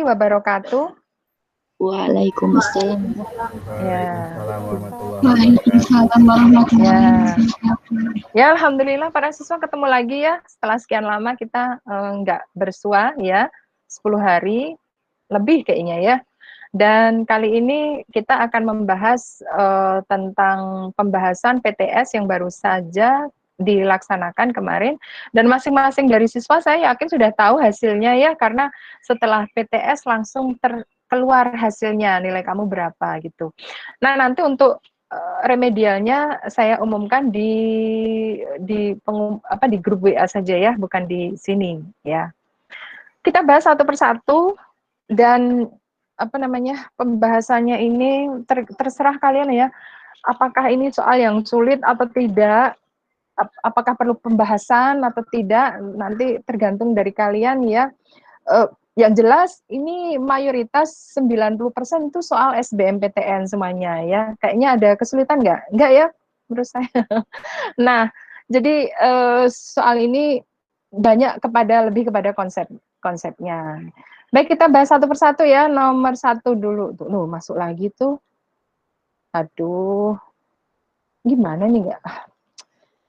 wabarakatuh. Waalaikumsalam. Waalaikumsalam warahmatullahi Waalaikumsalam warahmatullahi wabarakatuh. Ya, alhamdulillah para siswa ketemu lagi ya. Setelah sekian lama kita nggak bersua ya, 10 hari lebih kayaknya ya. Dan kali ini kita akan membahas tentang pembahasan PTS yang baru saja dilaksanakan kemarin, dan masing-masing dari siswa saya yakin sudah tahu hasilnya ya, karena setelah PTS langsung keluar hasilnya, nilai kamu berapa gitu. Nah, nanti untuk remedialnya saya umumkan di grup WA saja ya, bukan di sini ya. Kita bahas satu persatu, dan pembahasannya ini terserah kalian ya, apakah ini soal yang sulit atau tidak, apakah perlu pembahasan atau tidak, nanti tergantung dari kalian ya. Yang jelas ini mayoritas 90% itu soal SBMPTN semuanya ya. Kayaknya ada kesulitan nggak? Nggak ya menurut saya. Nah, jadi soal ini lebih kepada konsepnya. Baik, kita bahas satu persatu ya. Nomor 1 dulu. Tuh, masuk lagi tuh. Aduh, gimana nih nggak?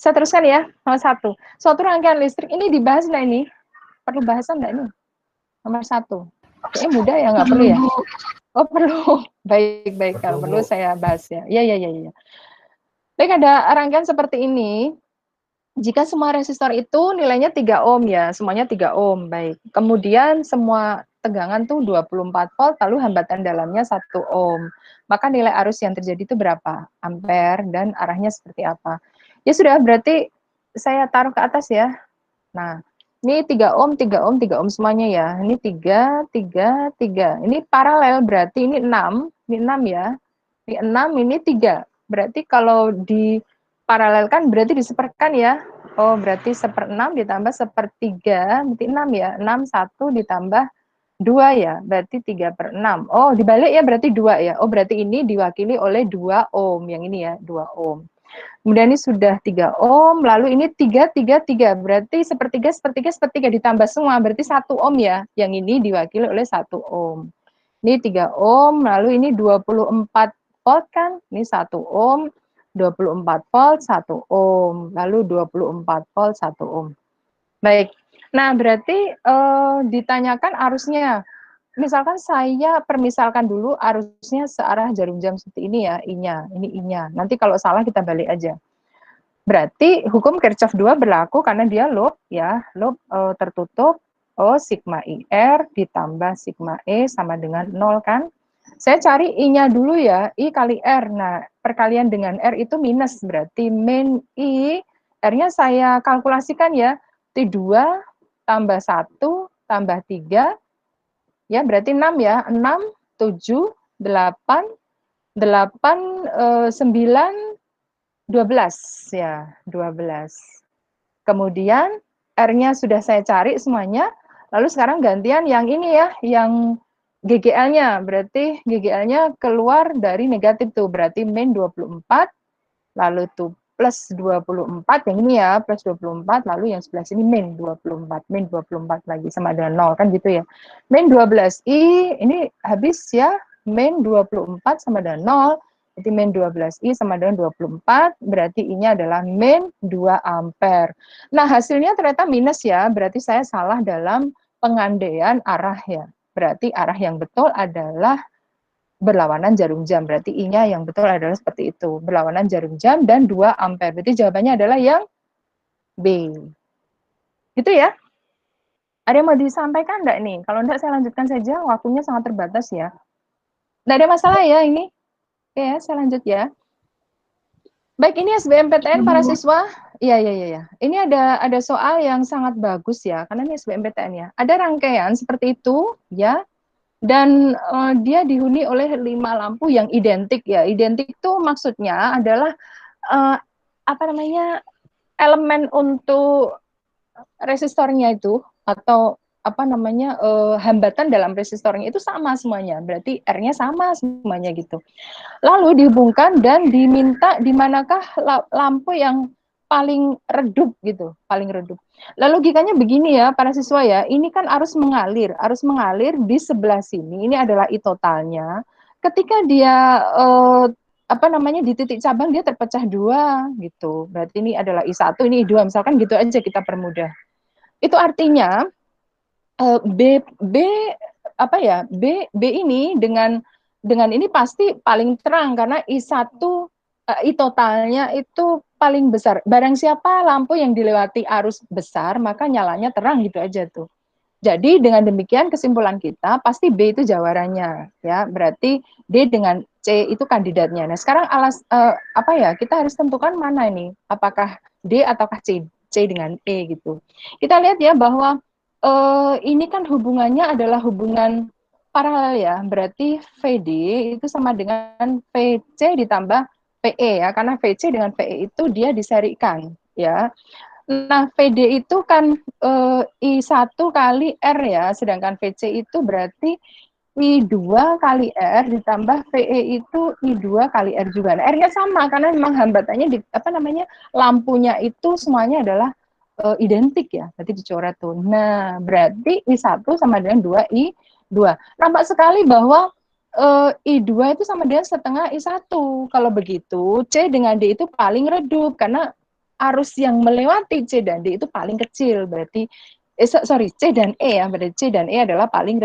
Saya teruskan ya, nomor 1. Suatu rangkaian listrik, ini dibahas nggak ini? Perlu bahasan nggak ini? Nomor 1. Kayaknya mudah ya, nggak perlu ya? Oh, perlu. Baik. Kalau perlu saya bahas ya. Iya. Baik, ada rangkaian seperti ini. Jika semua resistor itu nilainya 3 ohm ya, semuanya 3 ohm, baik. Kemudian semua tegangan tuh 24 volt, lalu hambatan dalamnya 1 ohm. Maka nilai arus yang terjadi itu berapa? Ampere, dan arahnya seperti apa? Ya sudah, berarti saya taruh ke atas ya. Nah, ini 3 ohm, 3 ohm, 3 ohm semuanya ya. Ini 3, 3, 3. Ini paralel, berarti ini 6. Ini 6 ya. Ini 6, ini 3. Berarti kalau di paralelkan berarti diseperkan ya. Oh, berarti 1/6 ditambah 1/3, berarti 6 ya. 6, 1 ditambah 2 ya, berarti 3/6. Oh, dibalik ya, berarti 2 ya. Oh, berarti ini diwakili oleh 2 ohm. Yang ini ya, 2 ohm. Kemudian ini sudah 3 ohm, lalu ini 3, 3, 3. Berarti sepertiga ditambah semua, berarti 1 ohm ya. Yang ini diwakili oleh 1 ohm. Ini 3 ohm, lalu ini 24 volt kan? Ini 1 ohm, 24 volt, 1 ohm. Lalu 24 volt, 1 ohm. Baik. Nah, berarti ditanyakan arusnya. Misalkan saya permisalkan dulu arusnya searah jarum jam seperti ini ya, I-nya, ini I-nya. Nanti kalau salah kita balik aja. Berarti hukum Kirchhoff 2 berlaku karena dia loop ya, loop tertutup. Oh, sigma IR ditambah sigma E sama dengan 0 kan. Saya cari I-nya dulu ya, I kali R. Nah, perkalian dengan R itu minus, berarti min I, R-nya saya kalkulasikan ya, T2 tambah 1 tambah 3, ya berarti 6 ya, 6, 7, 8, 9, 12 ya, 12. Kemudian R-nya sudah saya cari semuanya, lalu sekarang gantian yang ini ya, yang GGL-nya, berarti GGL-nya keluar dari negatif tuh, berarti min 24, lalu tuh plus 24, yang ini ya, plus 24, lalu yang sebelah sini min 24 lagi sama dengan 0, kan gitu ya. Min 12I, ini habis ya, min 24 sama dengan 0, berarti min 12I sama dengan 24, berarti I-nya adalah min 2 ampere. Nah, hasilnya ternyata minus ya, berarti saya salah dalam pengandaian arah ya. Berarti arah yang betul adalah berlawanan jarum jam. Berarti I-nya yang betul adalah seperti itu. Berlawanan jarum jam dan 2 ampere. Berarti jawabannya adalah yang B. Gitu ya. Ada yang mau disampaikan enggak nih? Kalau enggak saya lanjutkan saja, waktunya sangat terbatas ya. Enggak ada masalah ya ini? Oke ya, saya lanjut ya. Baik, ini SBMPTN para siswa. Iya. Ini ada soal yang sangat bagus ya, karena ini SBMPTN ya. Ada rangkaian seperti itu ya. Dan dia dihuni oleh 5 lampu yang identik ya. Identik itu maksudnya adalah elemen untuk resistornya itu, atau hambatan dalam resistornya itu sama semuanya. Berarti R-nya sama semuanya gitu. Lalu dihubungkan dan diminta di manakah lampu yang paling redup gitu, paling redup. Lalu logikanya begini ya para siswa ya, ini kan arus mengalir di sebelah sini, ini adalah I totalnya. Ketika dia apa namanya di titik cabang dia terpecah dua gitu. Berarti ini adalah I1, ini I2, misalkan gitu aja kita permudah. Itu artinya B apa ya? B ini dengan ini pasti paling terang karena I1 I totalnya itu paling besar. Barang siapa lampu yang dilewati arus besar, maka nyalanya terang gitu aja tuh. Jadi dengan demikian kesimpulan kita pasti B itu jawarannya ya. Berarti D dengan C itu kandidatnya. Nah, sekarang apa ya? Kita harus tentukan mana ini? Apakah D ataukah C dengan E gitu. Kita lihat ya bahwa ini kan hubungannya adalah hubungan paralel ya. Berarti VD itu sama dengan VC ditambah PE ya. Karena VC dengan PE itu dia diserikan ya. Nah, VD itu kan I1 kali R ya, sedangkan VC itu berarti I2 kali R ditambah VE itu I2 kali R juga. Nah, R-nya sama karena memang hambatannya di apa namanya? Lampunya itu semuanya adalah identik ya. Berarti dicoret tuh. Nah, berarti I1 sama dengan 2I2. Nampak sekali bahwa I2 itu sama dengan setengah I1. Kalau begitu, C dengan D itu paling redup karena arus yang melewati C dan D itu paling kecil. Berarti sorry, C dan E ya. Berarti C dan E adalah paling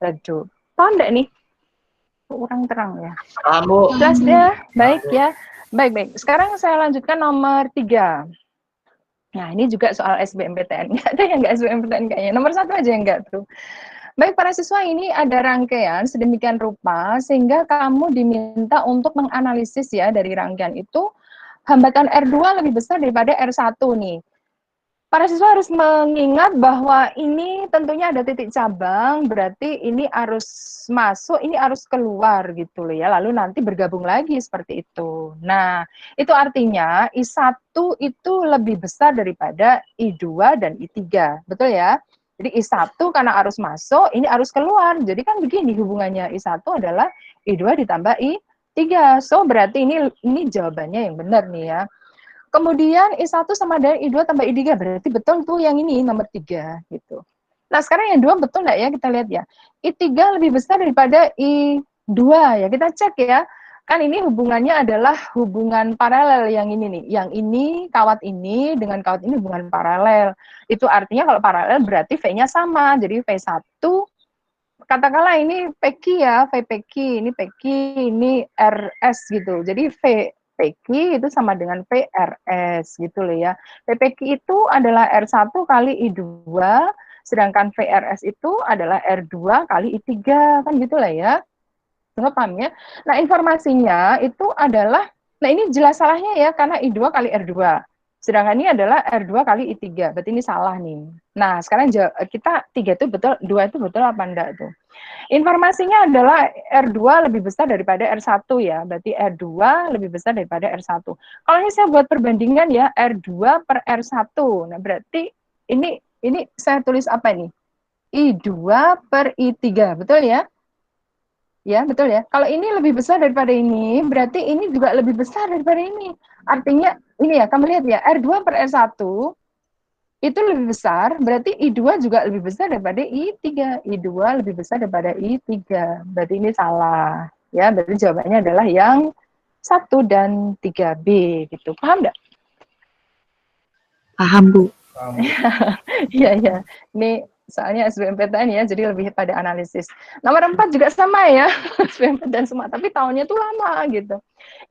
redup. Paham enggak nih? Kurang terang ya. Kamu. Jelas deh. Baik ya. Baik. Sekarang saya lanjutkan nomor 3. Nah, ini juga soal SBMPTN. Nggak ada yang nggak SBMPTN kayaknya. Nomor 1 aja yang nggak tuh. Baik, para siswa, ini ada rangkaian sedemikian rupa sehingga kamu diminta untuk menganalisis ya dari rangkaian itu hambatan R2 lebih besar daripada R1 nih. Para siswa harus mengingat bahwa ini tentunya ada titik cabang, berarti ini arus masuk, ini arus keluar gitu loh ya. Lalu nanti bergabung lagi seperti itu. Nah, itu artinya I1 itu lebih besar daripada I2 dan I3. Betul ya? Jadi I1 karena arus masuk, ini arus keluar. Jadi kan begini hubungannya I1 adalah I2 ditambah I3. So, berarti ini jawabannya yang benar nih ya. Kemudian I1 sama dengan I2 tambah I3, berarti betul tuh yang ini nomor 3 gitu. Nah, sekarang yang 2 betul enggak ya? Kita lihat ya. I3 lebih besar daripada I2 ya. Kita cek ya. Kan ini hubungannya adalah hubungan paralel yang ini nih. Yang ini, kawat ini dengan kawat ini hubungan paralel. Itu artinya kalau paralel berarti V-nya sama. Jadi V1 katakanlah ini PQ ya, V PQ, ini PQ, ini RS gitu. Jadi V PQ itu sama dengan PRS gitu loh ya. PPQ itu adalah R1 kali I2, sedangkan VRS itu adalah R2 kali I3, kan gitu lah ya. Nggak paham ya? Nah, informasinya itu adalah, nah ini jelas salahnya ya, karena I2 kali R2. Sedangkan ini adalah R2 kali I3, berarti ini salah nih. Nah, sekarang kita 3 itu betul, 2 itu betul apa enggak tuh? Informasinya adalah R2 lebih besar daripada R1 ya, berarti R2 lebih besar daripada R1. Kalau ini saya buat perbandingan ya, R2 per R1. Nah, berarti ini saya tulis apa nih? I2 per I3, betul ya? Ya, betul ya. Kalau ini lebih besar daripada ini, berarti ini juga lebih besar daripada ini. Artinya, ini ya, kamu lihat ya, R2 per R1 itu lebih besar, berarti I2 juga lebih besar daripada I3. I2 lebih besar daripada I3. Berarti ini salah. Ya, berarti jawabannya adalah yang 1 dan 3B gitu. Paham enggak? Paham, Bu. Iya. Ini soalnya SBMPTN ya, jadi lebih pada analisis. Nomor 4 juga sama ya, SBMPTN semua, tapi tahunnya tuh lama gitu.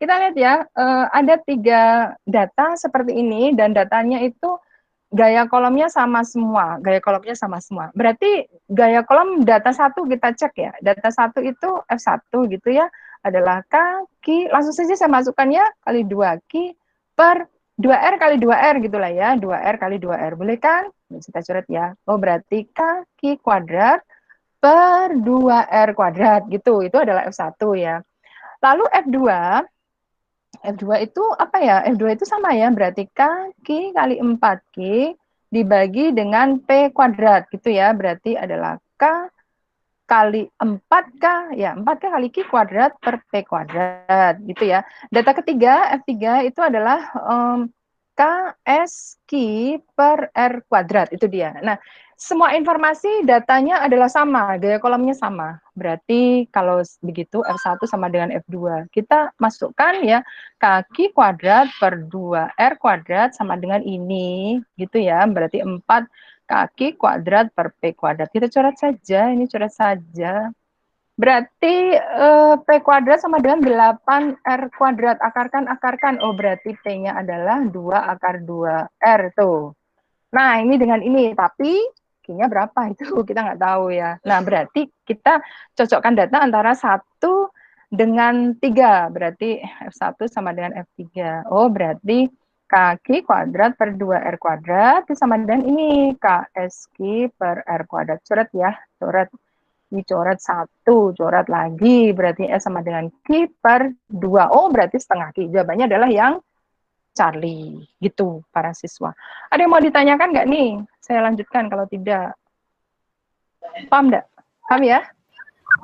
Kita lihat ya, ada 3 data seperti ini, dan datanya itu gaya kolomnya sama semua. Berarti gaya kolom data 1 kita cek ya. Data 1 itu F1 gitu ya, adalah K, langsung saja saya masukkannya kali 2Q per 2R kali 2R gitulah ya. 2R kali 2R. Boleh kan? Kita coret ya. Oh, berarti K kuadrat per 2R kuadrat gitu. Itu adalah F1 ya. Lalu F2 itu apa ya? F2 itu sama ya, berarti K kali 4Q dibagi dengan P kuadrat gitu ya. Berarti adalah K kali 4K, ya 4K kali Q kuadrat per P kuadrat gitu ya. Data ketiga, F3 itu adalah KSQ per R kuadrat, itu dia. Nah, semua informasi datanya adalah sama, gaya kolomnya sama. Berarti kalau begitu F1 sama dengan F2. Kita masukkan ya kaki kuadrat per 2R kuadrat sama dengan ini, gitu ya. Berarti 4 kaki kuadrat per P kuadrat. Kita coret saja, ini coret saja. Berarti P kuadrat sama dengan 8R kuadrat. Akarkan. Oh, berarti P-nya adalah 2 akar 2R tuh. Nah, ini dengan ini. Tapi Q-nya berapa itu? Kita nggak tahu ya. Nah, berarti kita cocokkan data antara 1 dengan 3. Berarti F1 sama dengan F3. Oh, berarti kaki kuadrat per 2R kuadrat itu sama dengan ini. KSQ per R kuadrat. Coret ya, coret. Dicoret 1, coret lagi, berarti S sama dengan Q per 2. Oh, berarti setengah Q. Jawabannya adalah yang Charlie. Gitu, para siswa. Ada yang mau ditanyakan nggak nih? Saya lanjutkan kalau tidak. Paham nggak? Paham ya?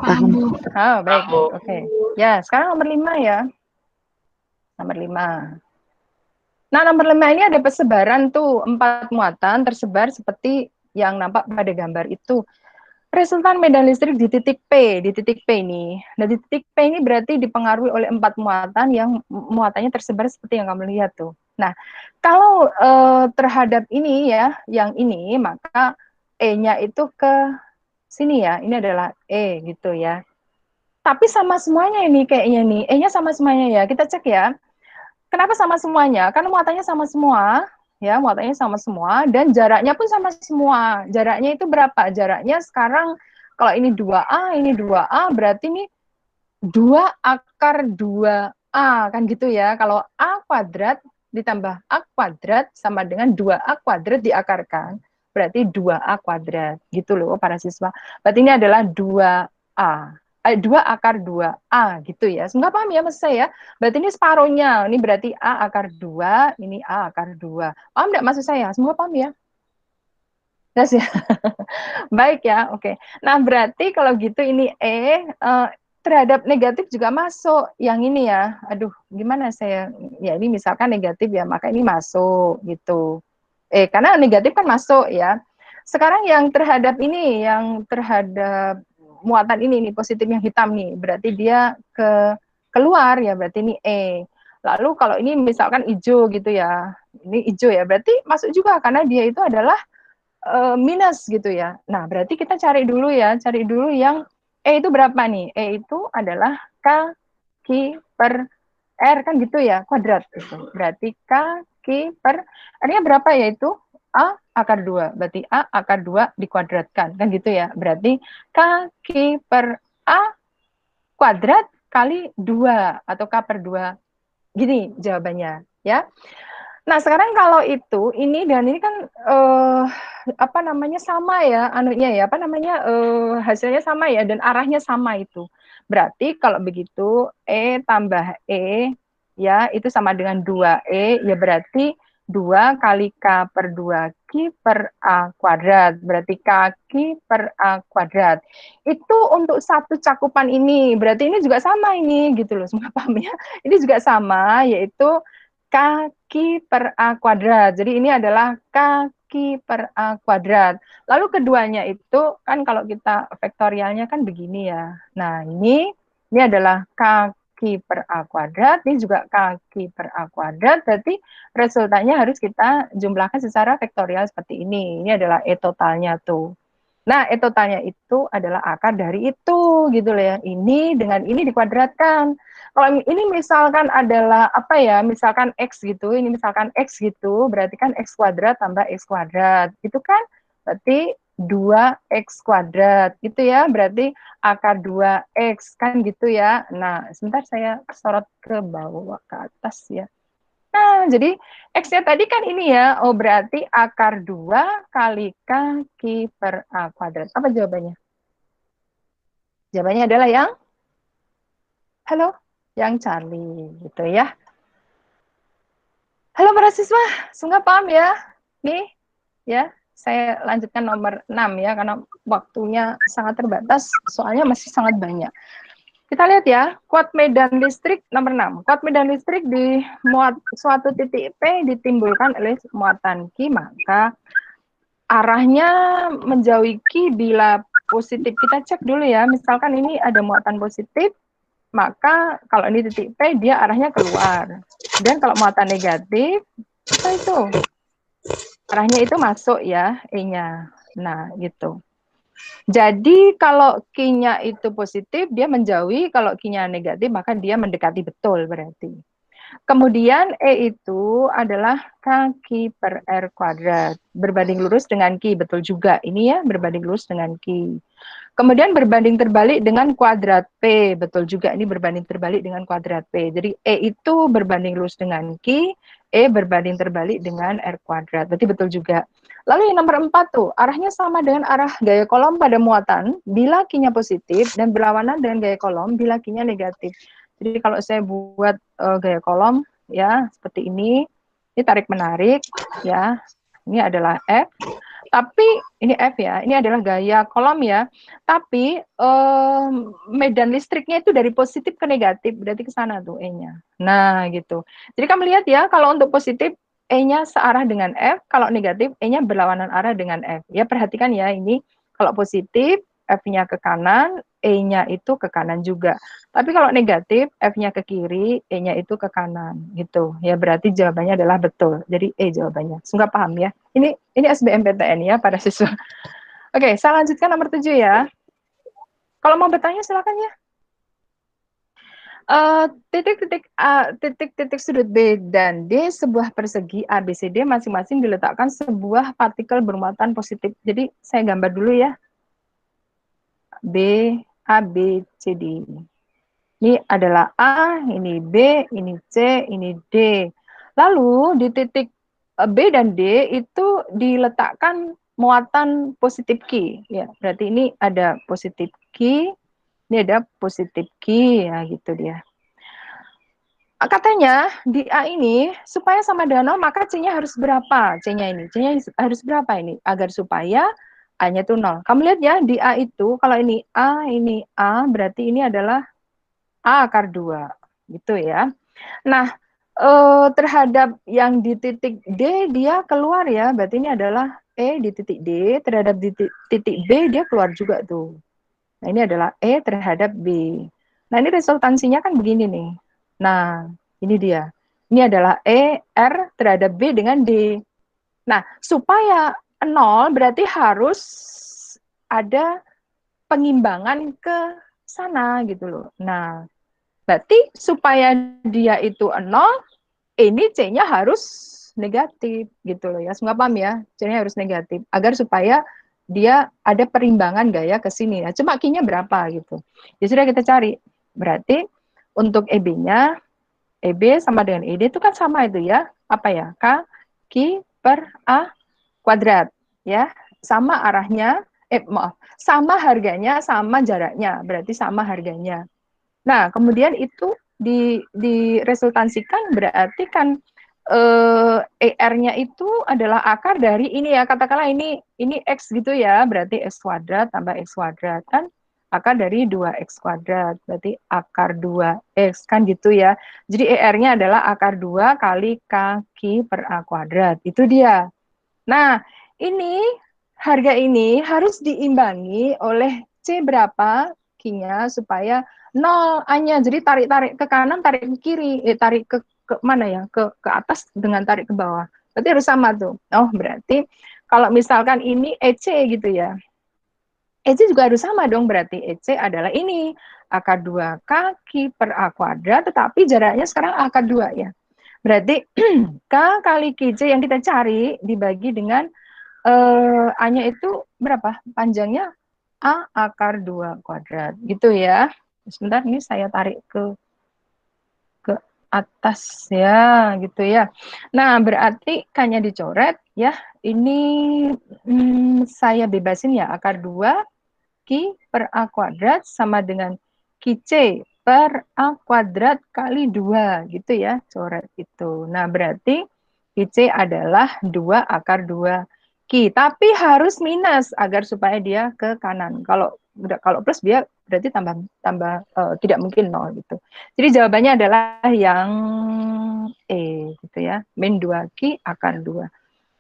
Paham, Bu. Oh, baik. Oke. Ya, sekarang nomor 5 ya. Nomor 5. Nah, nomor 5 ini ada persebaran tuh, 4 muatan tersebar seperti yang nampak pada gambar itu. Resultan medan listrik di titik P ini. Nah, di titik P ini berarti dipengaruhi oleh 4 muatan yang muatannya tersebar seperti yang kamu lihat tuh. Nah, kalau terhadap ini ya, yang ini, maka E-nya itu ke sini ya. Ini adalah E gitu ya. Tapi sama semuanya ini kayaknya nih. E-nya sama semuanya ya. Kita cek ya. Kenapa sama semuanya? Karena muatannya sama semua, ya, muatannya sama semua, dan jaraknya pun sama semua. Jaraknya itu berapa? Jaraknya sekarang, kalau ini 2A, ini 2A, berarti ini 2 akar 2A, kan gitu ya. Kalau A kuadrat ditambah A kuadrat sama dengan 2A kuadrat diakarkan, berarti 2A kuadrat. Gitu loh, para siswa. Berarti ini adalah 2A. 2 akar 2A gitu ya. Semoga paham ya maksud saya. Berarti ini separuhnya. Ini berarti A akar 2, ini A akar 2. Paham enggak maksud saya? Semua paham ya? Yes, ya. Baik ya, oke. Nah, berarti kalau gitu ini terhadap negatif juga masuk. Yang ini ya, aduh, gimana saya? Ya, ini misalkan negatif ya, maka ini masuk gitu. Karena negatif kan masuk ya. Sekarang yang terhadap ini, yang terhadap muatan ini nih, positif yang hitam nih, berarti dia keluar ya, berarti ini E. Lalu kalau ini misalkan hijau gitu ya, ini hijau ya, berarti masuk juga karena dia itu adalah minus gitu ya. Nah, berarti kita cari dulu yang E itu berapa nih? E itu adalah K Q per R kan gitu ya, kuadrat gitu. Berarti K Q per R-nya berapa ya itu? A akar 2. Berarti A akar 2 dikuadratkan kan gitu ya. Berarti K Q per A kuadrat kali 2 atau K per 2. Gini jawabannya ya. Nah, sekarang kalau itu ini dan ini kan apa namanya sama ya anunya ya, apa namanya hasilnya sama ya dan arahnya sama itu. Berarti kalau begitu E tambah E ya itu sama dengan 2E ya berarti 2 kali K per 2 Q per A kuadrat. Berarti kaki per A kuadrat. Itu untuk satu cakupan ini. Berarti ini juga sama ini gitu loh. Semua paham ya? Ini juga sama yaitu kaki per A kuadrat. Jadi ini adalah kaki per A kuadrat. Lalu keduanya itu kan kalau kita vektorialnya kan begini ya. Nah ini adalah kaki per A kuadrat, ini juga kaki per A kuadrat, berarti resultannya harus kita jumlahkan secara vektorial seperti ini. Ini adalah E totalnya tuh. Nah, E totalnya itu adalah akar dari itu, gitu loh ya. Ini dengan ini dikuadratkan. Kalau ini misalkan adalah apa ya, misalkan X gitu, ini misalkan X gitu, berarti kan X kuadrat tambah X kuadrat. Itu kan berarti 2X kuadrat, gitu ya. Berarti akar 2X, kan gitu ya. Nah, sebentar saya sorot ke bawah, ke atas ya. Nah, jadi X-nya tadi kan ini ya, oh berarti akar 2 kali kaki per A kuadrat. Apa jawabannya? Jawabannya adalah yang, halo, yang Charlie, gitu ya. Halo para siswa, semoga paham ya. Nih, ya, saya lanjutkan nomor 6 ya, karena waktunya sangat terbatas, soalnya masih sangat banyak. Kita lihat ya, kuat medan listrik nomor 6. Kuat medan listrik di suatu titik P ditimbulkan oleh muatan Q, maka arahnya menjauhi Q bila positif. Kita cek dulu ya, misalkan ini ada muatan positif, maka kalau ini titik P, dia arahnya keluar. Dan kalau muatan negatif, itu arahnya itu masuk ya, E-nya. Nah, gitu. Jadi kalau Q-nya itu positif, dia menjauhi. Kalau Q-nya negatif, maka dia mendekati betul berarti. Kemudian E itu adalah K per R kuadrat. Berbanding lurus dengan Q, betul juga. Ini ya, berbanding lurus dengan Q. Kemudian berbanding terbalik dengan kuadrat P, betul juga. Ini berbanding terbalik dengan kuadrat P. Jadi E itu berbanding lurus dengan Q, E berbanding terbalik dengan R kuadrat. Berarti betul juga. Lalu yang nomor 4 tuh, arahnya sama dengan arah gaya kolom pada muatan bila Q-nya positif dan berlawanan dengan gaya kolom bila Q-nya negatif. Jadi kalau saya buat gaya kolom ya seperti ini tarik menarik ya. Ini adalah F. Tapi ini F ya, ini adalah gaya kolom ya. Tapi medan listriknya itu dari positif ke negatif, berarti ke sana tuh E-nya. Nah, gitu. Jadi kamu lihat ya, kalau untuk positif E-nya searah dengan F, kalau negatif E-nya berlawanan arah dengan F. Ya, perhatikan ya ini, kalau positif F-nya ke kanan, E-nya itu ke kanan juga. Tapi kalau negatif, F-nya ke kiri, E-nya itu ke kanan, gitu. Ya, berarti jawabannya adalah betul. Jadi E jawabannya. Semoga paham ya. Ini SBMPTN ya para siswa. Oke, saya lanjutkan nomor 7 ya. Kalau mau bertanya silakan ya. Titik-titik sudut B dan D sebuah persegi ABCD masing-masing diletakkan sebuah partikel bermuatan positif. Jadi saya gambar dulu ya. B, A, B, C, D. Ini adalah A, ini B, ini C, ini D. Lalu di titik B dan D itu diletakkan muatan positif Q. Ya, berarti ini ada positif Q, ini ada positif Q, ya gitu dia. Katanya di A ini supaya sama dengan 0 maka C-nya harus berapa? C-nya harus berapa ini agar supaya A-nya itu 0. Kamu lihat ya di A itu kalau ini A berarti ini adalah A akar 2 gitu ya. Nah, terhadap yang di titik D dia keluar ya, berarti ini adalah E di titik D, terhadap di titik B dia keluar juga tuh. Nah, ini adalah E terhadap B. Nah, ini resultansinya kan begini nih. Nah, ini dia. Ini adalah E, R terhadap B dengan D. Nah, supaya 0 berarti harus ada pengimbangan ke sana gitu loh. Nah, berarti supaya dia itu 0, ini C-nya harus negatif gitu loh ya. Semoga paham ya, C-nya harus negatif. Agar supaya dia ada perimbangan gaya ke sini. Nah, cuma Q-nya berapa gitu. Ya sudah kita cari. Berarti untuk EB-nya, EB sama dengan ED itu kan sama itu ya. Apa ya? K, Q per A kuadrat. Ya, sama arahnya, sama harganya, sama jaraknya. Berarti sama harganya. Nah, kemudian itu diresultansikan berarti kan ER-nya itu adalah akar dari ini ya, katakanlah ini X gitu ya, berarti X kuadrat tambah X kuadrat kan akar dari 2X kuadrat, berarti akar 2X kan gitu ya. Jadi ER-nya adalah akar 2 kali K per A kuadrat, itu dia. Nah, ini harga ini harus diimbangi oleh C berapa Q-nya supaya 0 A-nya. Jadi tarik-tarik ke kanan, tarik ke kiri, tarik ke mana ya? Ke atas dengan tarik ke bawah. Berarti harus sama tuh. Oh, berarti kalau misalkan ini EC gitu ya. EC juga harus sama dong, berarti EC adalah ini akar 2 K per A kuadrat, tetapi jaraknya sekarang akar 2 ya. Berarti K kali QC yang kita cari dibagi dengan A-nya itu berapa? Panjangnya A akar 2 kuadrat. Gitu ya. Sebentar, ini saya tarik ke atas ya, gitu ya. Nah, berarti K-nya dicoret ya. Ini saya bebasin ya, akar 2 Q per A kuadrat sama dengan QC per A kuadrat kali 2 gitu ya, coret itu. Nah, berarti QC adalah 2 akar 2 Q, tapi harus minus agar supaya dia ke kanan. Kalau plus dia berarti tidak mungkin 0 gitu. Jadi jawabannya adalah yang E gitu ya. Min 2Q akan 2.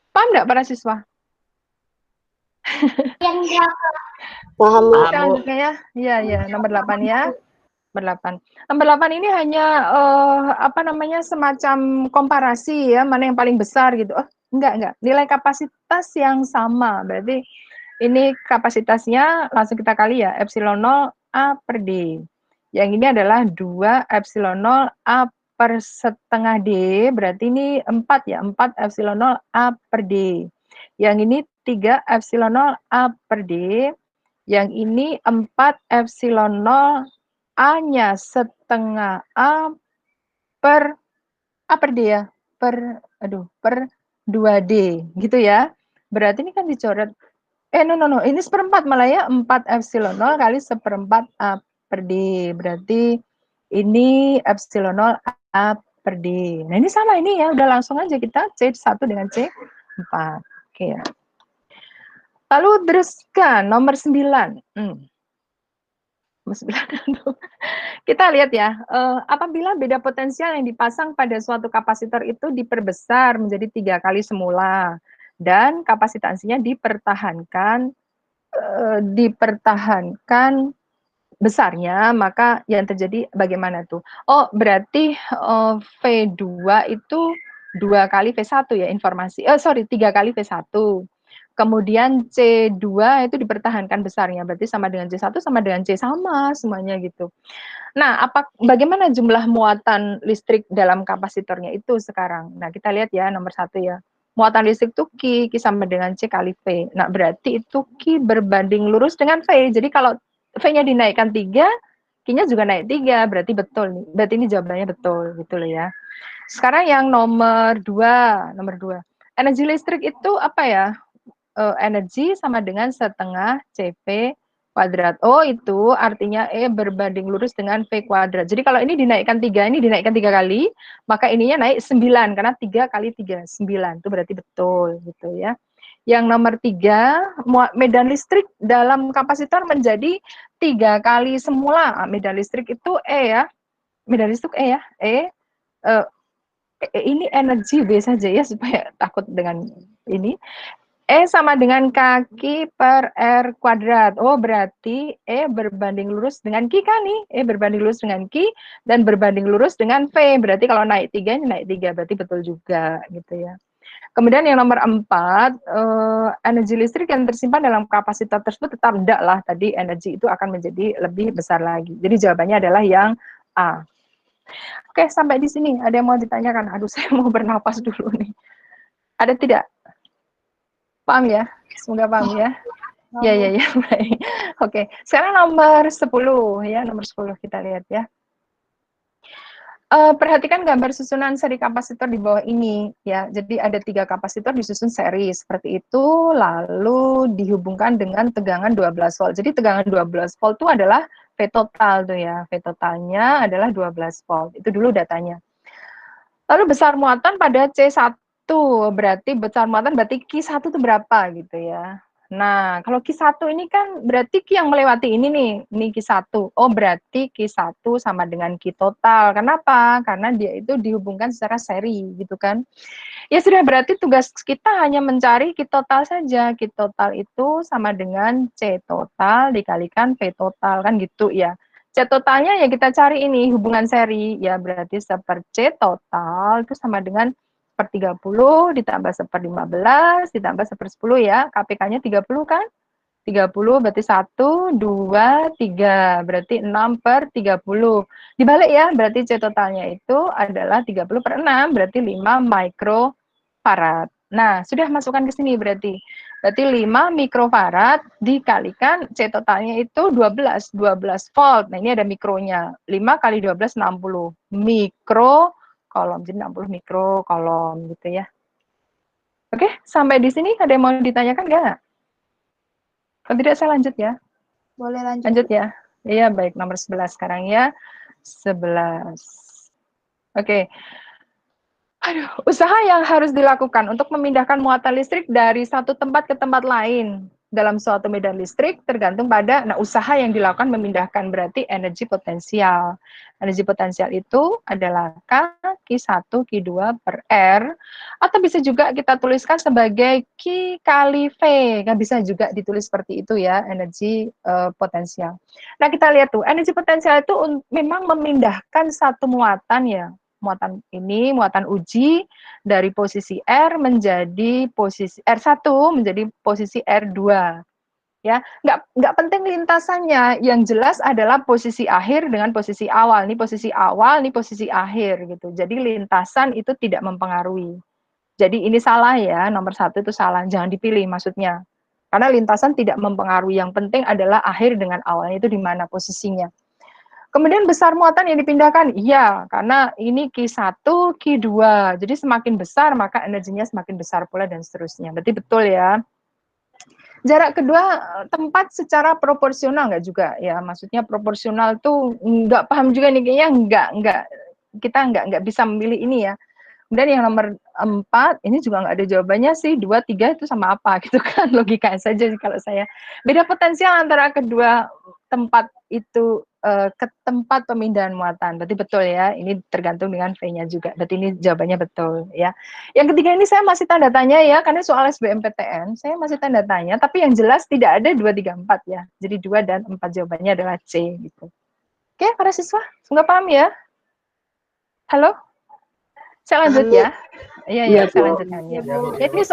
Paham nggak para siswa? Paham, Bu. Selanjutnya ya. Iya, ya, nomor 8 ya. Nomor 8. Nomor 8 ini hanya semacam komparasi ya, mana yang paling besar gitu. Oh, enggak. Nilai kapasitas yang sama. Berarti ini kapasitasnya langsung kita kali ya, epsilon 0 A per D. Yang ini adalah 2 epsilon 0 A per setengah D, berarti ini 4 ya, 4 epsilon 0 A per D. Yang ini 3 epsilon 0 A per D. Yang ini 4 epsilon 0 A-nya setengah A per D ya, per 2D, gitu ya. Berarti ini kan dicoret, no, ini seperempat malah ya, 4 epsilon 0 kali seperempat A per D. Berarti ini epsilon 0 A per D. Nah ini sama ini ya, udah langsung aja kita C1 dengan C4. Oke ya. Lalu teruskan nomor 9. Kita lihat ya, apabila beda potensial yang dipasang pada suatu kapasitor itu diperbesar menjadi 3 kali semula dan kapasitansinya dipertahankan besarnya, maka yang terjadi bagaimana tuh? Oh, berarti V2 itu 2 kali V1 ya informasi. 3 kali V1. Kemudian C2 itu dipertahankan besarnya, berarti sama dengan C1 sama dengan C, sama semuanya gitu. Nah, bagaimana jumlah muatan listrik dalam kapasitornya itu sekarang? Nah, kita lihat ya nomor 1 ya. Muatan listrik itu Q sama dengan C kali V. Nah, berarti itu Q berbanding lurus dengan V. Jadi kalau V-nya dinaikkan 3, Q-nya juga naik 3, berarti betul nih. Berarti ini jawabannya betul, gitu loh ya. Sekarang yang nomor 2. Energi listrik itu apa ya? Energi sama dengan setengah CV kuadrat. Oh, itu artinya E berbanding lurus dengan V kuadrat. Jadi kalau ini dinaikkan 3, ini dinaikkan 3 kali, maka ininya naik 9, karena 3 kali 3, 9. Itu berarti betul, gitu ya. Yang nomor 3, medan listrik dalam kapasitor menjadi 3 kali semula. Medan listrik itu E ya. Medan listrik E ya. Ini energi B saja ya, supaya takut dengan ini. E sama dengan kaki per R kuadrat. Oh, berarti E berbanding lurus dengan Q kan nih? E berbanding lurus dengan Q dan berbanding lurus dengan V. Berarti kalau naik 3, ini naik 3. Berarti betul juga gitu ya. Kemudian yang nomor 4, energi listrik yang tersimpan dalam kapasitor tersebut tetap tidak lah. Tadi energi itu akan menjadi lebih besar lagi. Jadi jawabannya adalah yang A. Oke, sampai di sini. Ada yang mau ditanyakan? Aduh, saya mau bernapas dulu nih. Ada tidak? Paham ya? Semoga paham ya. Ya, baik. Oke, sekarang nomor 10 ya, nomor 10 kita lihat ya. Perhatikan gambar susunan seri kapasitor di bawah ini ya. Jadi ada 3 kapasitor disusun seri seperti itu, lalu dihubungkan dengan tegangan 12 volt. Jadi tegangan 12 volt itu adalah V total tuh ya. V totalnya adalah 12 volt. Itu dulu datanya. Lalu besar muatan pada C1, berarti besar muatan berarti Q1 itu berapa gitu ya. Nah, kalau Q1 ini kan berarti Q yang melewati ini nih, ini Q1. Oh, berarti Q1 sama dengan Q total. Kenapa? Karena dia itu dihubungkan secara seri gitu kan. Ya sudah, berarti tugas kita hanya mencari Q total saja. Q total itu sama dengan C total dikalikan V total kan gitu ya. C totalnya ya kita cari ini hubungan seri ya, berarti 1/C total itu sama dengan 1/30 ditambah 1/15 ditambah 1/10 ya, KPK-nya 30 kan? 30 berarti 1, 2, 3, berarti 6/30. Dibalik ya, berarti C totalnya itu adalah 30/6, berarti 5 mikrofarad. Nah, sudah masukkan ke sini berarti. Berarti 5 mikrofarad dikalikan C totalnya itu 12 volt. Nah, ini ada mikronya. 5 kali 12, 60 mikro kolom. Jadi 60 mikro kolom gitu ya. Oke, sampai di sini ada yang mau ditanyakan nggak? Kalau tidak saya lanjut ya. Boleh lanjut. Lanjut ya. Iya, baik. Nomor 11 sekarang ya. 11. Oke. Aduh, usaha yang harus dilakukan untuk memindahkan muatan listrik dari satu tempat ke tempat lain. dalam suatu medan listrik tergantung pada usaha yang dilakukan memindahkan, berarti energi potensial. Energi potensial itu adalah K, Q1, Q2 per R, atau bisa juga kita tuliskan sebagai Q kali V, kan bisa juga ditulis seperti itu ya, energi potensial. Nah, kita lihat tuh, energi potensial itu memang memindahkan satu muatan ya, muatan ini, muatan uji dari posisi R menjadi posisi R1 menjadi posisi R2 ya. Nggak penting lintasannya, yang jelas adalah posisi akhir dengan posisi awal. Ini posisi awal, ini posisi akhir gitu. Jadi lintasan itu tidak mempengaruhi. Jadi ini salah ya, nomor 1 itu salah, jangan dipilih maksudnya. Karena lintasan tidak mempengaruhi, yang penting adalah akhir dengan awalnya itu di mana posisinya. Kemudian besar muatan yang dipindahkan, iya, karena ini Q1, Q2, jadi semakin besar maka energinya semakin besar pula dan seterusnya. Berarti betul ya. Jarak kedua, tempat secara proporsional nggak juga ya, maksudnya proporsional tuh nggak paham juga nih, kayaknya kita nggak bisa memilih ini ya. Kemudian yang nomor 4, ini juga nggak ada jawabannya sih, 2, 3 itu sama apa gitu kan, logika saja sih kalau saya. Beda potensial antara kedua tempat itu ke tempat pemindahan muatan, berarti betul ya, ini tergantung dengan V-nya juga, berarti ini jawabannya betul ya. Yang ketiga ini saya masih tanda tanya ya, karena soal SBMPTN, saya masih tanda tanya, tapi yang jelas tidak ada 2, 3, 4 ya, jadi 2 dan 4 jawabannya adalah C gitu. Oke, para siswa, semoga paham ya. Halo? Saya lanjut ya. Iya, saya lanjutkan ya. Ini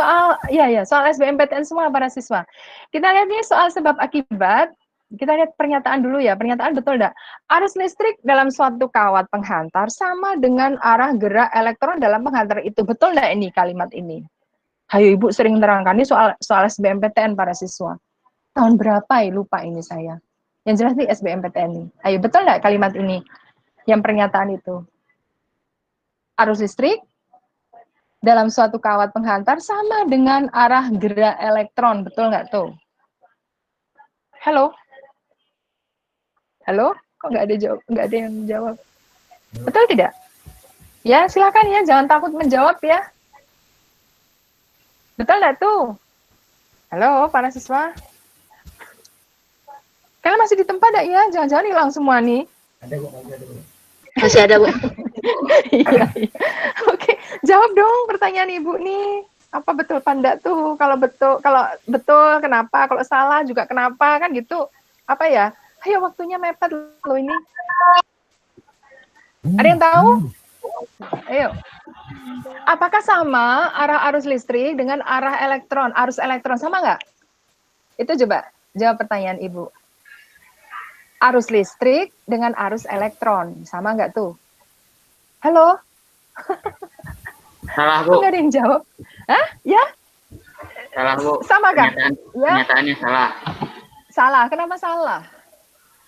soal SBMPTN semua para siswa. Kita lihat ini soal sebab akibat. Kita lihat pernyataan dulu ya. Pernyataan betul enggak? Arus listrik dalam suatu kawat penghantar sama dengan arah gerak elektron dalam penghantar itu. Betul enggak ini kalimat ini? Hayo Ibu sering terangkan ini soal SBMPTN para siswa. Tahun berapa ya? Lupa ini saya. Yang jelas nih SBMPTN ini. Ayo, betul enggak kalimat ini? Yang pernyataan itu. Arus listrik dalam suatu kawat penghantar sama dengan arah gerak elektron, betul nggak tuh? Halo? Halo? Kok nggak ada yang jawab? Betul tidak? Ya, silakan ya, jangan takut menjawab ya. Betul nggak tuh? Halo, para siswa? Kalian masih di tempat nggak ya? Jangan-jangan hilang semua nih. Masih ada, Bu. Iya. Oke, jawab dong pertanyaan Ibu nih. Apa betul panda tuh? Kalau betul kenapa? Kalau salah juga kenapa? Kan gitu. Apa ya? Ayo, waktunya mepet loh ini. Ada yang tahu? Ayo. Apakah sama arah arus listrik dengan arah elektron? Arus elektron sama nggak? Itu coba jawab pertanyaan Ibu. Arus listrik dengan arus elektron sama nggak tuh? Halo? Salah, Bu. Nggak ada yang jawab. Hah? Ya? Salah, Bu. Sama kan? Ya? Pernyataannya salah. Salah. Kenapa salah?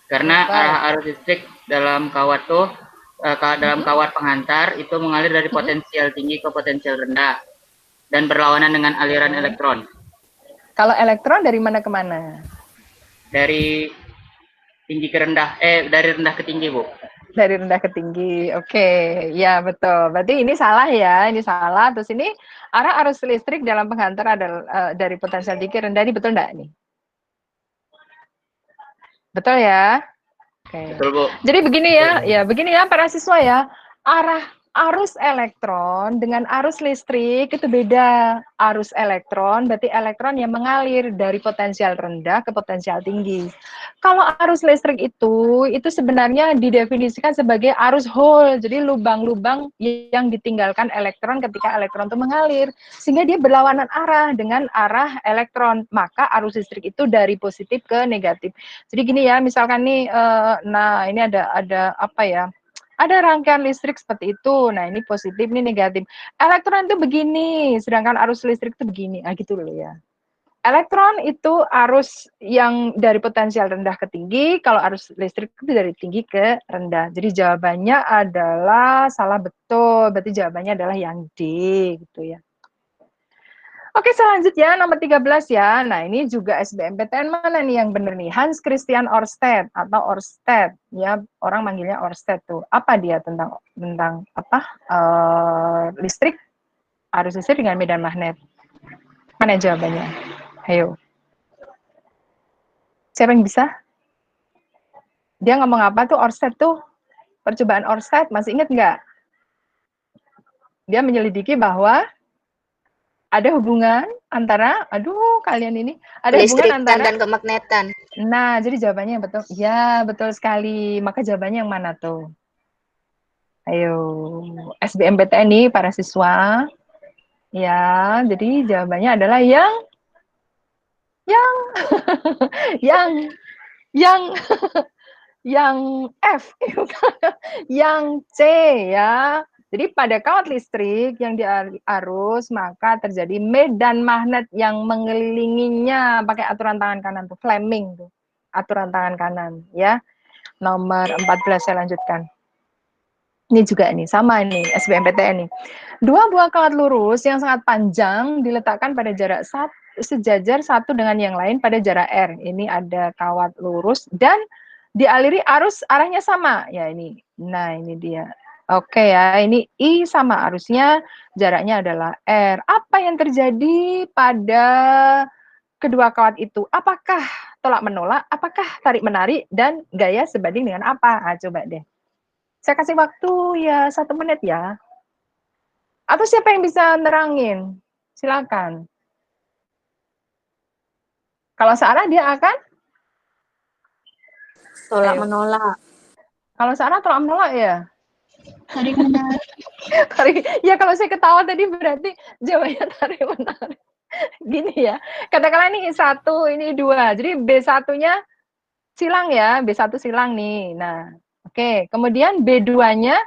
Karena arah arus listrik dalam kawat dalam kawat penghantar itu mengalir dari potensial tinggi ke potensial rendah dan berlawanan dengan aliran elektron. Kalau elektron dari mana ke mana? Dari tinggi ke rendah, dari rendah ke tinggi, Bu. Dari rendah ke tinggi. Oke, ya betul. Berarti ini salah ya, ini salah. Terus ini arah arus listrik dalam penghantar adalah dari potensial tinggi ke rendah. Ini betul enggak nih? Betul ya? Oke. Betul, Bu. Jadi begini ya begini ya para siswa ya. Arah arus elektron dengan arus listrik itu beda. Arus elektron berarti elektron yang mengalir dari potensial rendah ke potensial tinggi. Kalau arus listrik itu sebenarnya didefinisikan sebagai arus hole. Jadi lubang-lubang yang ditinggalkan elektron ketika elektron itu mengalir. Sehingga dia berlawanan arah dengan arah elektron. Maka arus listrik itu dari positif ke negatif. Jadi gini ya, misalkan nih, nah ini ada apa ya? Ada rangkaian listrik seperti itu. Nah, ini positif, ini negatif. Elektron itu begini, sedangkan arus listrik itu begini. Nah, gitu loh ya. Elektron itu arus yang dari potensial rendah ke tinggi, kalau arus listrik itu dari tinggi ke rendah. Jadi jawabannya adalah salah betul, berarti jawabannya adalah yang D gitu ya. Oke, selanjutnya nomor 13 ya. Nah, ini juga SBMPTN mana nih yang benar nih? Hans Christian Ørsted atau Ørsted ya, orang manggilnya Ørsted tuh. Apa dia tentang apa? Listrik, arus listrik dengan medan magnet. Mana jawabannya? Ayo. Siapa yang bisa? Dia ngomong apa tuh Oersted tuh? Percobaan Oersted, masih ingat nggak? Dia menyelidiki bahwa ada hubungan antara, aduh kalian ini, ada hubungan Kelistrikan antara, dan kemagnetan. nah jadi jawabannya yang betul. Ya betul sekali, maka jawabannya yang mana tuh? Ayo, SBMPTN nih para siswa. Ya, jadi jawabannya adalah yang yang yang yang F, yang C ya. Jadi pada kawat listrik yang diarus maka terjadi medan magnet yang mengelilinginya pakai aturan tangan kanan tuh, Fleming tuh. Aturan tangan kanan ya. Nomor 14 saya lanjutkan. Ini juga nih, sama ini SBMPTN nih. Dua buah kawat lurus yang sangat panjang diletakkan pada jarak sejajar satu dengan yang lain pada jarak R. Ini ada kawat lurus dan dialiri arus arahnya sama. Ya ini. Nah, ini dia. Oke ya, ini I sama arusnya, jaraknya adalah R. Apa yang terjadi pada kedua kawat itu? Apakah tolak menolak, apakah tarik menarik, dan gaya sebanding dengan apa? Nah, coba deh. Saya kasih waktu ya 1 menit ya. Atau siapa yang bisa nerangin? Silakan. Kalau Sarah dia akan? Tolak Ayo. menolak. Kalau Sarah tolak menolak ya? Tarik menarik. Ya kalau saya ketawa tadi berarti jawabannya tarik menarik. Gini ya. Katakanlah ini 1, ini 2. Jadi B1-nya silang ya. B1 silang nih. Nah, oke. Kemudian B2-nya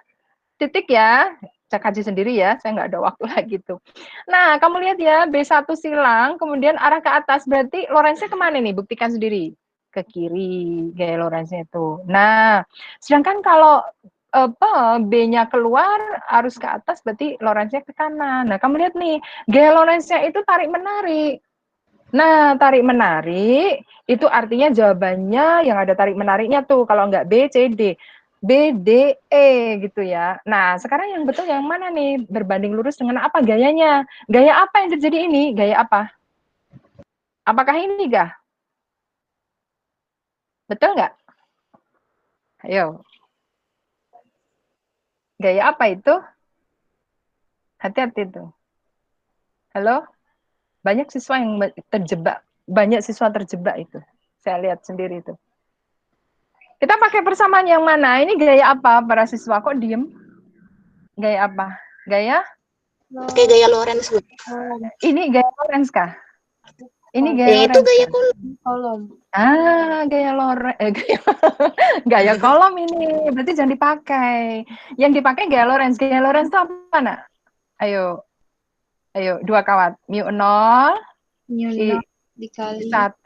titik ya. Cek kaji sendiri ya, saya nggak ada waktu lagi tuh. Nah, kamu lihat ya, B1 silang, kemudian arah ke atas, berarti Lorentz-nya kemana nih? Buktikan sendiri. Ke kiri, gaya Lorentz-nya itu. Nah, sedangkan kalau B-nya keluar, arus ke atas, berarti Lorentz-nya ke kanan. Nah, kamu lihat nih, gaya Lorentz-nya itu tarik-menarik. Nah, tarik-menarik, itu artinya jawabannya yang ada tarik-menariknya tuh, kalau nggak B, C, D. B, D, E gitu ya. Nah, sekarang yang betul yang mana nih? Berbanding lurus dengan apa gayanya? Gaya apa yang terjadi ini? Gaya apa? Apakah ini kah? Betul nggak? Ayo. Gaya apa itu? Hati-hati tuh. Halo? Banyak siswa yang terjebak. Banyak siswa terjebak itu. Saya lihat sendiri itu. Kita pakai persamaan yang mana? Ini gaya apa para siswa? Kok diem? Gaya apa? Gaya? Pakai gaya Lorentz. Ini gaya Lorentz kah? Ini gaya Yang itu Lorentz gaya kah? kolom. Gaya Lorentz. Gaya kolom ini. Berarti jangan dipakai. Yang dipakai gaya Lorentz. Gaya Lorentz itu apa, nak? Ayo. Ayo, 2 kawat. Mu 0. Mu 0 dikali 1.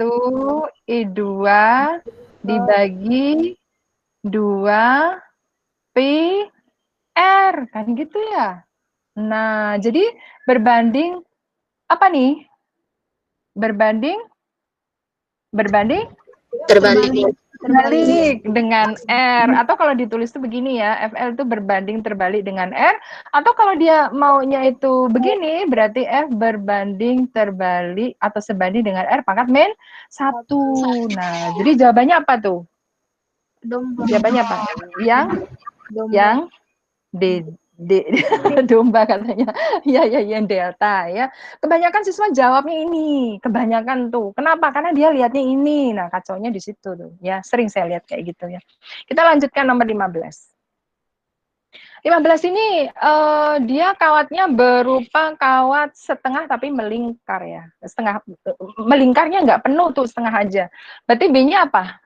I2. Dibagi 2. Pi. R. Kan gitu ya. Nah, jadi berbanding apa nih? Berbanding Terbalik. terbalik dengan R, atau kalau ditulis itu begini ya, FL itu berbanding terbalik dengan R, atau kalau dia maunya itu begini, berarti F berbanding terbalik atau sebanding dengan R pangkat min 1. Nah, jadi jawabannya apa tuh? Jawabannya apa? Yang D domba katanya. Ya yang delta ya. Kebanyakan siswa jawabnya ini, kebanyakan tuh. Kenapa? Karena dia lihatnya ini. Nah, kacaunya di situ tuh. Ya, sering saya lihat kayak gitu ya. Kita lanjutkan nomor 15. 15 ini dia kawatnya berupa kawat setengah tapi melingkar ya. Setengah melingkarnya nggak penuh tuh, setengah aja. Berarti B-nya apa?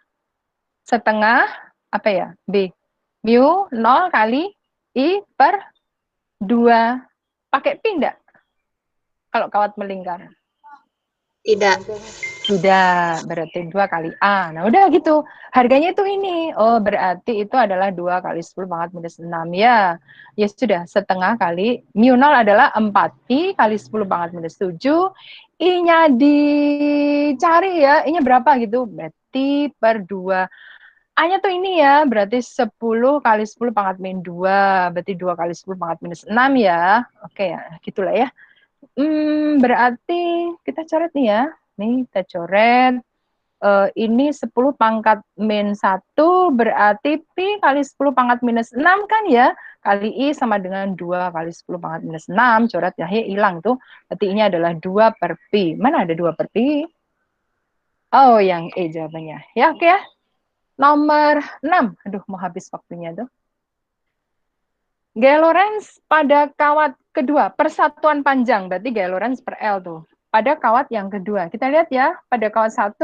Setengah apa ya? B. Mu 0 kali I per 2. Pakai pi enggak? Kalau kawat melingkar. Tidak. Tidak, berarti 2 kali A. Nah, udah gitu. Harganya itu ini. Oh, berarti itu adalah 2 kali 10 pangkat minus 6. Ya, ya sudah. Setengah kali. Mu 0 adalah 4pi kali 10 pangkat minus 7. I-nya dicari ya. I-nya berapa gitu? Berarti per 2. A-nya tuh ini ya, berarti 10 kali 10 pangkat min 2, berarti 2 kali 10 pangkat minus 6 ya. Oke ya, gitulah ya. Berarti kita coret nih ya. Nih, kita coret. ini 10 pangkat min 1 berarti Pi kali 10 pangkat minus 6 kan ya, kali I sama dengan 2 kali 10 pangkat minus 6, coret ya, hilang tuh, berarti ini adalah 2 per Pi. Mana ada 2 per Pi? Oh, yang E jawabannya. Ya, oke ya. Nomor 6, aduh mau habis waktunya tuh. Gaya Lorentz pada kawat kedua, persatuan panjang, berarti gaya Lorentz per L tuh. Pada kawat yang kedua, kita lihat ya, pada kawat 1,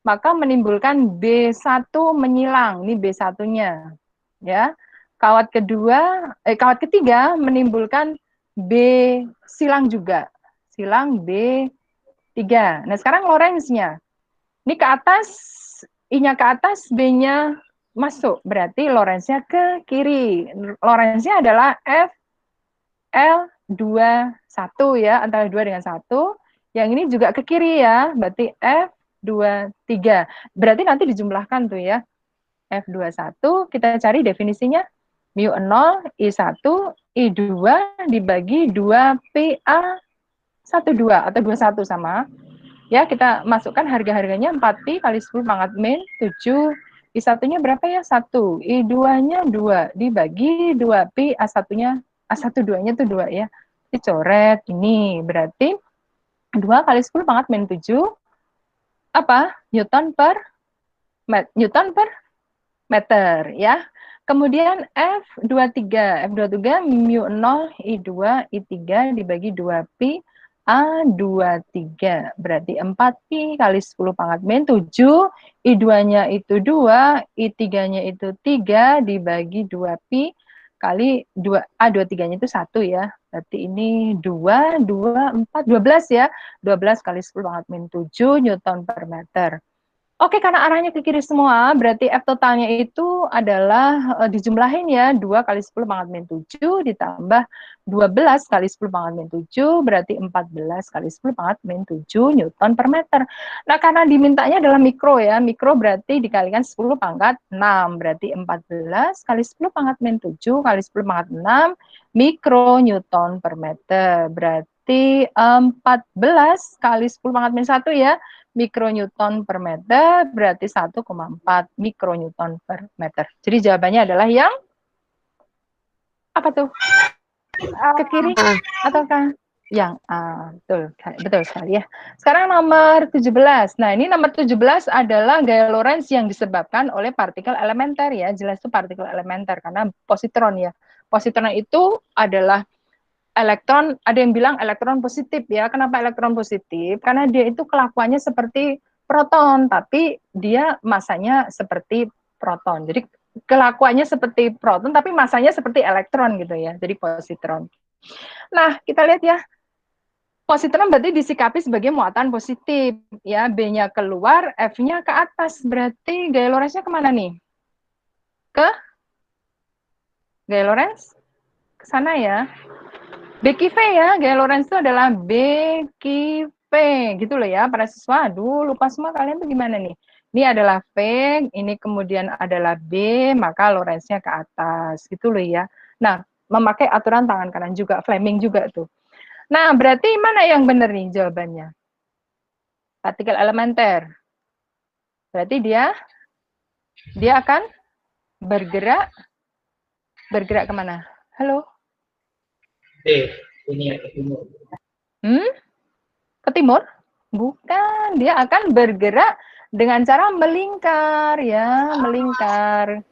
maka menimbulkan B1 menyilang, ini B1-nya. Ya. Kawat ketiga menimbulkan B silang juga. Silang B3. Nah, sekarang Lorentz-nya. Ini ke atas, I-nya ke atas, B-nya masuk. Berarti Lorentz-nya ke kiri. Lorentz-nya adalah FL21 ya, antara 2 dengan 1. Yang ini juga ke kiri ya, berarti F23. Berarti nanti dijumlahkan tuh ya. F21, kita cari definisinya. Mu0, I1, I2 dibagi 2PA12 atau 21 sama. Ya, kita masukkan harga-harganya 4Pi kali 10 pangkat min 7. I1-nya berapa ya? 1. I2-nya 2 dibagi 2Pi, A1-nya, A12-nya tuh 2 ya. Dicoret ini, berarti 2 kali 10 pangkat min 7 apa? Newton per meter ya. Kemudian F23 mu0 I2 I3 dibagi 2Pi A23 berarti 4Pi kali 10 pangkat min 7, I2-nya itu 2, I3-nya itu 3 dibagi 2Pi kali 2 A23-nya itu 1 ya. Berarti ini 2 4 12 ya. 12 kali 10 pangkat min 7 Newton per meter. Oke, karena arahnya ke kiri semua, berarti F totalnya itu adalah dijumlahin ya, 2 kali 10 pangkat min 7 ditambah 12 kali 10 pangkat min 7, berarti 14 kali 10 pangkat min 7 Newton per meter. Nah, karena dimintanya adalah mikro ya, mikro berarti dikalikan 10 pangkat 6, berarti 14 kali 10 pangkat min 7 kali 10 pangkat 6 mikro Newton per meter, berarti 14 kali 10 pangkat min 1 ya, mikronewton per meter berarti 1,4 mikronewton per meter. Jadi jawabannya adalah yang apa tuh? Ke kiri ataukah yang A? Betul sekali ya. Sekarang nomor 17. Nah, ini nomor 17 adalah gaya Lorentz yang disebabkan oleh partikel elementer ya. Jelas itu partikel elementer karena positron ya. Positron itu adalah elektron, ada yang bilang elektron positif ya. Kenapa elektron positif? Karena dia itu kelakuannya seperti proton, tapi dia masanya seperti proton. Jadi kelakuannya seperti proton, tapi masanya seperti elektron gitu ya. Jadi positron. Nah, kita lihat ya. Positron berarti disikapi sebagai muatan positif. Ya, B-nya keluar, F-nya ke atas. Berarti gaya Lorentz-nya kemana nih? Ke gaya Lorentz? Ke sana ya. BQV ya, gaya Lorentz itu adalah BQV, gitu loh ya, para siswa. Aduh, lupa semua kalian tuh gimana nih? Ini adalah V, ini kemudian adalah B, maka Lorentz-nya ke atas, gitu loh ya. Nah, memakai aturan tangan kanan juga, Fleming juga tuh. Nah, berarti mana yang benar nih jawabannya? Partikel elementer. Berarti dia akan bergerak kemana? Halo? Ini ke timur. Ke timur? Bukan, dia akan bergerak dengan cara melingkar ya, melingkar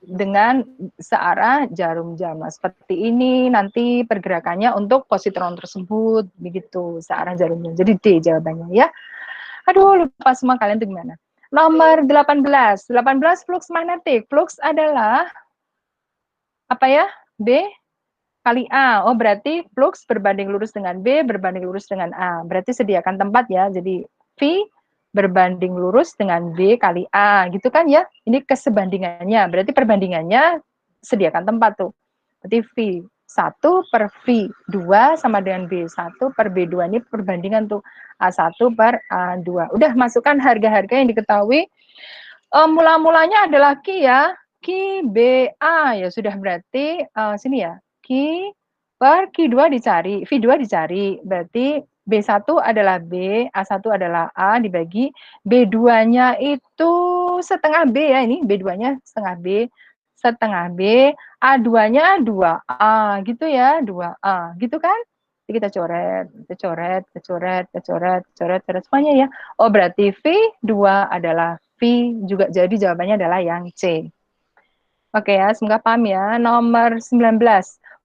dengan searah jarum jam. Nah, seperti ini nanti pergerakannya untuk positron tersebut begitu, searah jarum jam. Jadi D jawabannya ya. Aduh, lupa semua kalian itu gimana. Nomor 18 flux magnetik. Flux adalah apa ya? B kali A. Oh, berarti flux berbanding lurus dengan B, berbanding lurus dengan A. Berarti sediakan tempat ya. Jadi V berbanding lurus dengan B kali A. Gitu kan ya? Ini kesebandingannya. Berarti perbandingannya sediakan tempat tuh. Berarti V1 per V2 sama dengan B1 per B2. Ini perbandingan tuh. A1 per A2. Udah masukkan harga-harga yang diketahui. Mula-mulanya adalah Q ya. Q BA ya sudah, berarti sini ya. Q per Q2 dicari, V2 dicari, berarti B1 adalah B, A1 adalah A dibagi, B2-nya itu setengah B ya, ini B2-nya setengah B, A2-nya 2A, gitu ya, 2A, gitu kan? Jadi kita coret semuanya ya. Oh, berarti V2 adalah V juga, jadi jawabannya adalah yang C. Oke ya, semoga paham ya. Nomor 19.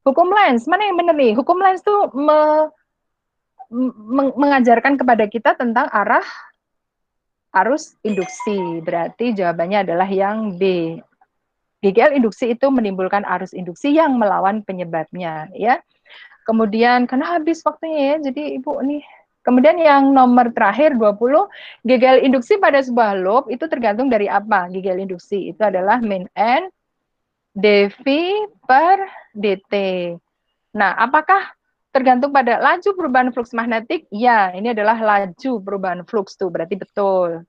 Hukum Lenz, mana yang benar nih? Hukum Lenz tuh mengajarkan kepada kita tentang arah arus induksi. Berarti jawabannya adalah yang B. GGL induksi itu menimbulkan arus induksi yang melawan penyebabnya, ya. Kemudian karena habis waktunya ya, jadi Ibu nih. Kemudian yang nomor terakhir 20, GGL induksi pada sebuah loop itu tergantung dari apa? GGL induksi itu adalah min N dV per dt. Nah, apakah tergantung pada laju perubahan flux magnetik? Ya, ini adalah laju perubahan flux tuh, berarti betul.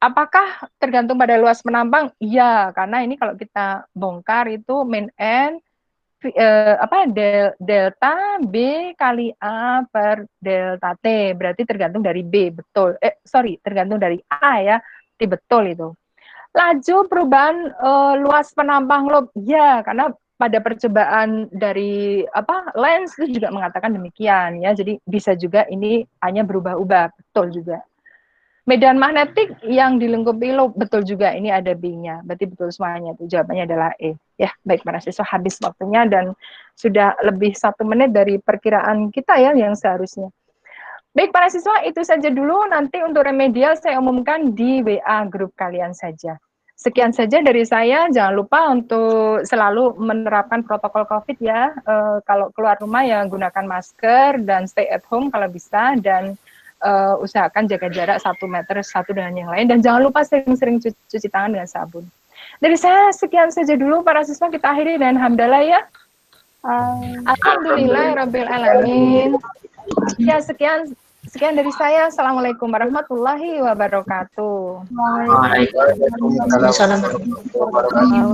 Apakah tergantung pada luas penampang? Ya, karena ini kalau kita bongkar itu min N delta B kali A per delta T, berarti tergantung dari B, betul. Tergantung dari A ya, betul itu. Laju perubahan luas penampang loop, ya, karena pada percobaan dari Lenz itu juga mengatakan demikian ya, jadi bisa juga ini hanya berubah-ubah, betul juga. Medan magnetik yang dilengkapi loop, betul juga, ini ada B-nya, berarti betul semuanya, itu jawabannya adalah E. Ya, baik para siswa, habis waktunya dan sudah lebih 1 menit dari perkiraan kita ya yang seharusnya. Baik para siswa, itu saja dulu, nanti untuk remedial saya umumkan di WA grup kalian saja. Sekian saja dari saya, jangan lupa untuk selalu menerapkan protokol COVID ya, kalau keluar rumah ya gunakan masker dan stay at home kalau bisa, dan usahakan jaga jarak 1 meter satu dengan yang lain, dan jangan lupa sering-sering cuci tangan dengan sabun. Dari saya sekian saja dulu para siswa, kita akhiri dan hamdalah ya. Alhamdulillah rabbil alamin. Ya, sekian dari saya. Assalamualaikum warahmatullahi wabarakatuh. Waalaikumsalam warahmatullahi wabarakatuh.